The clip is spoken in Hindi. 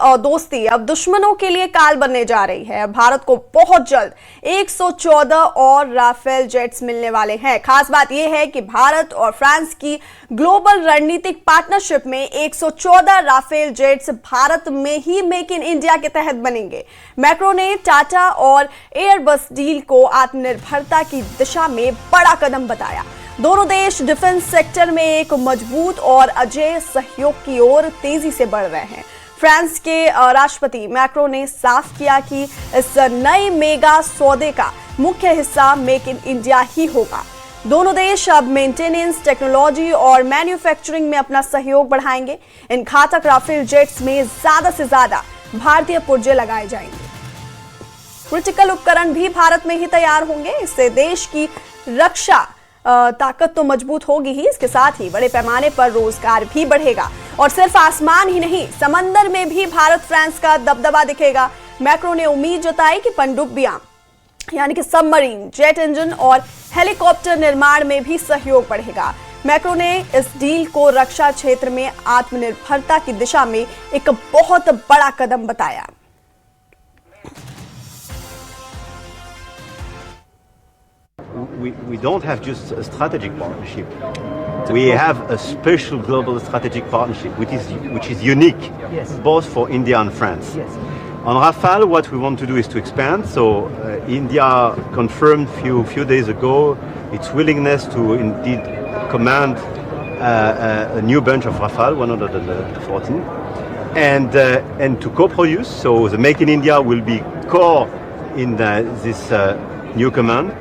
दोस्ती अब दुश्मनों के लिए काल बनने जा रही है। भारत को बहुत जल्द 114 और राफेल जेट्स मिलने वाले हैं। खास बात यह है कि भारत और फ्रांस की ग्लोबल रणनीतिक पार्टनरशिप में 114 राफेल जेट्स भारत में ही मेक इन इंडिया के तहत बनेंगे। मैक्रो ने टाटा और एयरबस डील को आत्मनिर्भरता की दिशा में बड़ा कदम बताया। दोनों देश डिफेंस सेक्टर में एक मजबूत और अजेय सहयोग की ओर तेजी से बढ़ रहे हैं। फ्रांस के राष्ट्रपति मैक्रो ने साफ किया कि इस नए मेगा सौदे का मुख्य हिस्सा मेक इन इंडिया ही होगा। दोनों देश अब मेंटेनेंस, टेक्नोलॉजी और मैन्युफैक्चरिंग में अपना सहयोग बढ़ाएंगे। इन घातक राफेल जेट्स में ज्यादा से ज्यादा भारतीय पुर्जे लगाए जाएंगे। क्रिटिकल उपकरण भी भारत में ही तैयार होंगे। इससे देश की रक्षा ताकत तो मजबूत होगी ही, इसके साथ ही बड़े पैमाने पर रोजगार भी बढ़ेगा। और सिर्फ आसमान ही नहीं, समंदर में भी भारत फ्रांस का दबदबा दिखेगा। मैक्रो ने उम्मीद जताई कि पनडुब्बियां यानी कि सबमरीन, जेट इंजन और हेलीकॉप्टर निर्माण में भी सहयोग बढ़ेगा। मैक्रो ने इस डील को रक्षा क्षेत्र में आत्मनिर्भरता की दिशा में एक बहुत बड़ा कदम बताया। We don't have just a strategic partnership. We have a special global strategic partnership, which is unique, Yes. both for India and France. Yes. On Rafale, what we want to do is to expand. So India confirmed few days ago its willingness to indeed command a new bunch of Rafale, 114, and to co-produce. So the Make in India will be core in this new command.